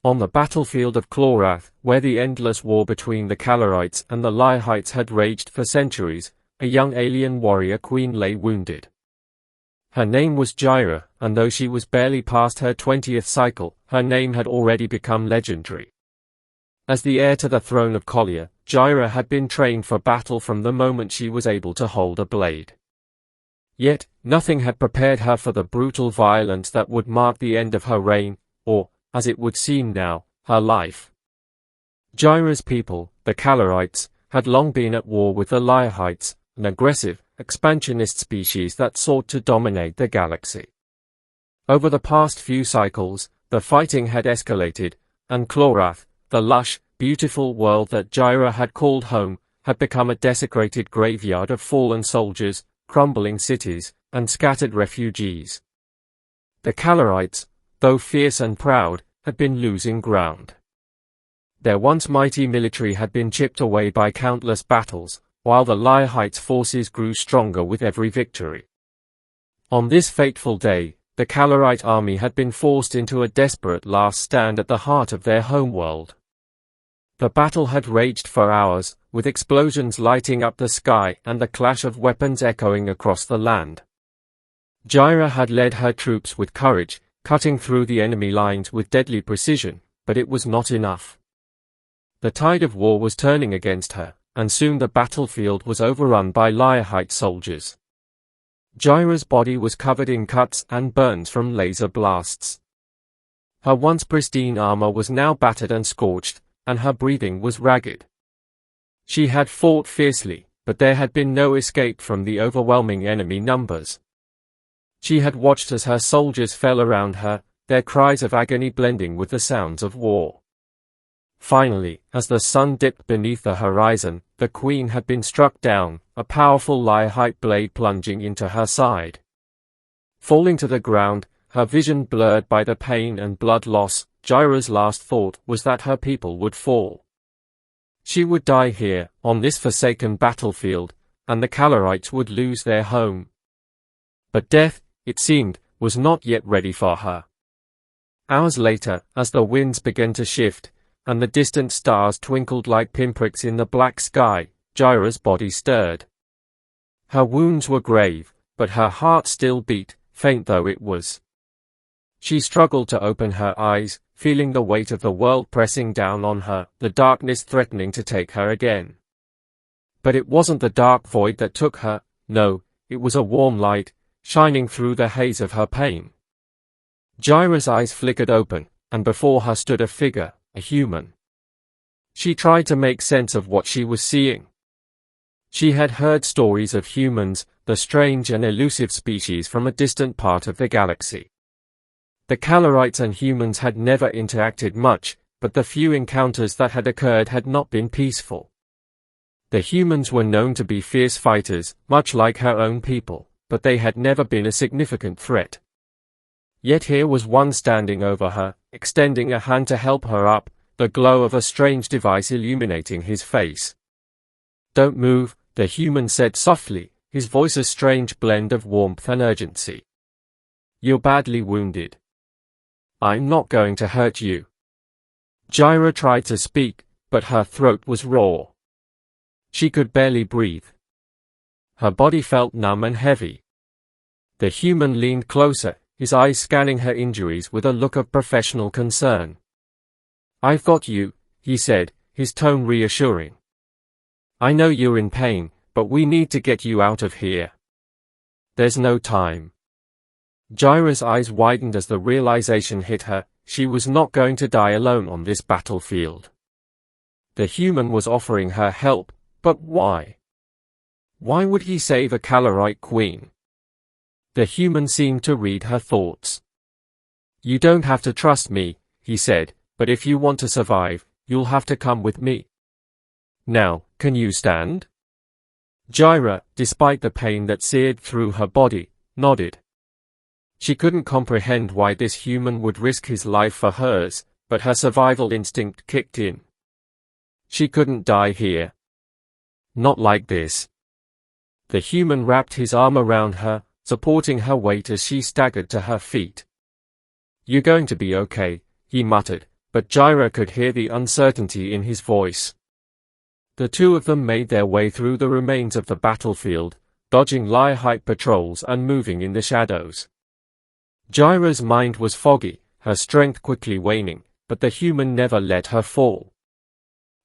On the battlefield of Kallorites, where the endless war between the Kallorites and the Zhyrites had raged for centuries, a young alien warrior queen lay wounded. Her name was Zhyra, and though she was barely past her 20th cycle, her name had already become legendary. As the heir to the throne of Kallorites, Zhyra had been trained for battle from the moment she was able to hold a blade. Yet, nothing had prepared her for the brutal violence that would mark the end of her reign, or, as it would seem now, her life. Zhyra's people, the Kallorites, had long been at war with the Zhyrites, an aggressive, expansionist species that sought to dominate the galaxy. Over the past few cycles, the fighting had escalated, and Kallorites, the lush, beautiful world that Zhyra had called home, had become a desecrated graveyard of fallen soldiers, crumbling cities, and scattered refugees. The Kallorites, though fierce and proud, had been losing ground. Their once mighty military had been chipped away by countless battles, while the Zhyrites' forces grew stronger with every victory. On this fateful day, the Kallorite army had been forced into a desperate last stand at the heart of their homeworld. The battle had raged for hours, with explosions lighting up the sky and the clash of weapons echoing across the land. Zhyra had led her troops with courage, cutting through the enemy lines with deadly precision, but it was not enough. The tide of war was turning against her, and soon the battlefield was overrun by Zhyrite soldiers. Zhyra's body was covered in cuts and burns from laser blasts. Her once pristine armor was now battered and scorched, and her breathing was ragged. She had fought fiercely, but there had been no escape from the overwhelming enemy numbers. She had watched as her soldiers fell around her, their cries of agony blending with the sounds of war. Finally, as the sun dipped beneath the horizon, the queen had been struck down, a powerful Zhyrite blade plunging into her side. Falling to the ground, her vision blurred by the pain and blood loss, Zhyra's last thought was that her people would fall. She would die here, on this forsaken battlefield, and the Kallorites would lose their home. But death, it seemed, was not yet ready for her. Hours later, as the winds began to shift, and the distant stars twinkled like pinpricks in the black sky, Zhyra's body stirred. Her wounds were grave, but her heart still beat, faint though it was. She struggled to open her eyes, feeling the weight of the world pressing down on her, the darkness threatening to take her again. But it wasn't the dark void that took her, no, it was a warm light, shining through the haze of her pain. Zhyra's eyes flickered open, and before her stood a figure, a human. She tried to make sense of what she was seeing. She had heard stories of humans, the strange and elusive species from a distant part of the galaxy. The Kallorites and humans had never interacted much, but the few encounters that had occurred had not been peaceful. The humans were known to be fierce fighters, much like her own people, but they had never been a significant threat. Yet here was one standing over her, extending a hand to help her up, the glow of a strange device illuminating his face. "Don't move," the human said softly, his voice a strange blend of warmth and urgency. "You're badly wounded. I'm not going to hurt you." Zhyra tried to speak, but her throat was raw. She could barely breathe. Her body felt numb and heavy. The human leaned closer, his eyes scanning her injuries with a look of professional concern. "I've got you," he said, his tone reassuring. "I know you're in pain, but we need to get you out of here. There's no time." Zhyra's eyes widened as the realization hit her, she was not going to die alone on this battlefield. The human was offering her help, but why? Why would he save a Kallorite queen? The human seemed to read her thoughts. "You don't have to trust me," he said, "but if you want to survive, you'll have to come with me. Now, can you stand?" Zhyra, despite the pain that seared through her body, nodded. She couldn't comprehend why this human would risk his life for hers, but her survival instinct kicked in. She couldn't die here. Not like this. The human wrapped his arm around her, supporting her weight as she staggered to her feet. "You're going to be okay," he muttered, but Zhyra could hear the uncertainty in his voice. The two of them made their way through the remains of the battlefield, dodging Lehite patrols and moving in the shadows. Zhyra's mind was foggy, her strength quickly waning, but the human never let her fall.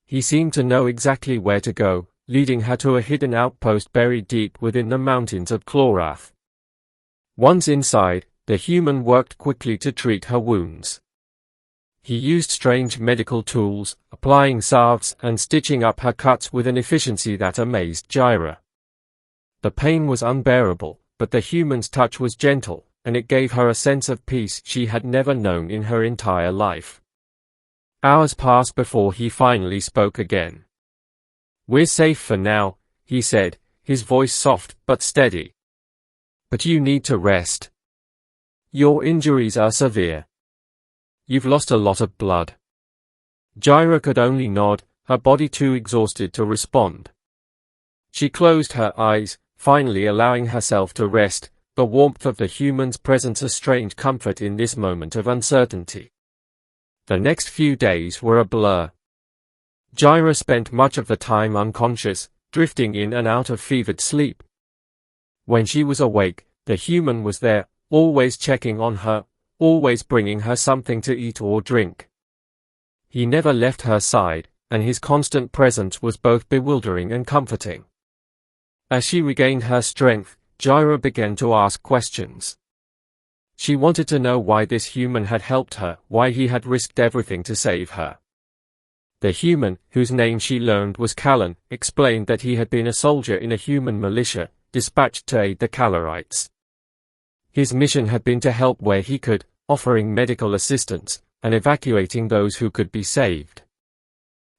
He seemed to know exactly where to go, leading her to a hidden outpost buried deep within the mountains of Kallorites. Once inside, the human worked quickly to treat her wounds. He used strange medical tools, applying salves and stitching up her cuts with an efficiency that amazed Zhyra. The pain was unbearable, but the human's touch was gentle, and it gave her a sense of peace she had never known in her entire life. Hours passed before he finally spoke again. "We're safe for now," he said, his voice soft but steady. "But you need to rest. Your injuries are severe. You've lost a lot of blood." Zhyra could only nod, her body too exhausted to respond. She closed her eyes, finally allowing herself to rest, the warmth of the human's presence a strange comfort in this moment of uncertainty. The next few days were a blur. Zhyra spent much of the time unconscious, drifting in and out of fevered sleep. When she was awake, the human was there, always checking on her, always bringing her something to eat or drink. He never left her side, and his constant presence was both bewildering and comforting. As she regained her strength, Zhyra began to ask questions. She wanted to know why this human had helped her, why he had risked everything to save her. The human, whose name she learned was Callen, explained that he had been a soldier in a human militia, dispatched to aid the Kallorites. His mission had been to help where he could, offering medical assistance, and evacuating those who could be saved.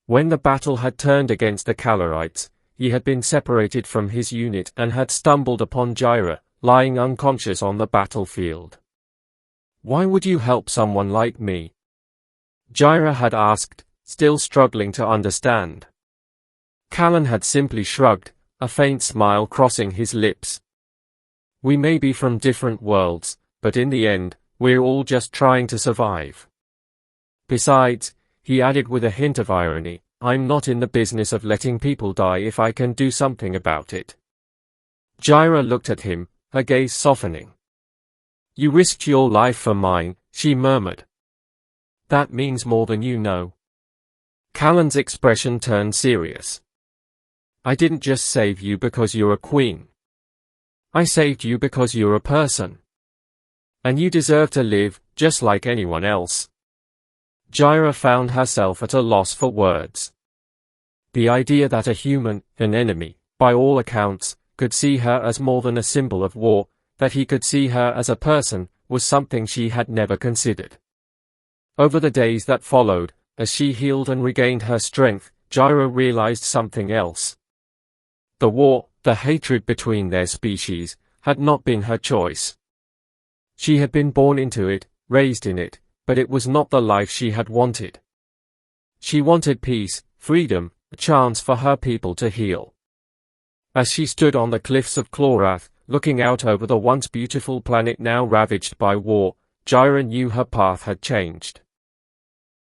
When the battle had turned against the Kallorites, he had been separated from his unit and had stumbled upon Zhyra, lying unconscious on the battlefield. "Why would you help someone like me?" Zhyra had asked, still struggling to understand. Callen had simply shrugged, a faint smile crossing his lips. "We may be from different worlds, but in the end, we're all just trying to survive. Besides," he added with a hint of irony, "I'm not in the business of letting people die if I can do something about it." Zhyra looked at him, her gaze softening. "You risked your life for mine," she murmured. "That means more than you know." Callen's expression turned serious. "I didn't just save you because you're a queen. I saved you because you're a person. And you deserve to live, just like anyone else." Zhyra found herself at a loss for words. The idea that a human, an enemy, by all accounts, could see her as more than a symbol of war, that he could see her as a person, was something she had never considered. Over the days that followed, as she healed and regained her strength, Zhyra realized something else. The war, the hatred between their species, had not been her choice. She had been born into it, raised in it, but it was not the life she had wanted. She wanted peace, freedom, a chance for her people to heal. As she stood on the cliffs of Kallorites, looking out over the once beautiful planet now ravaged by war, Zhyra knew her path had changed.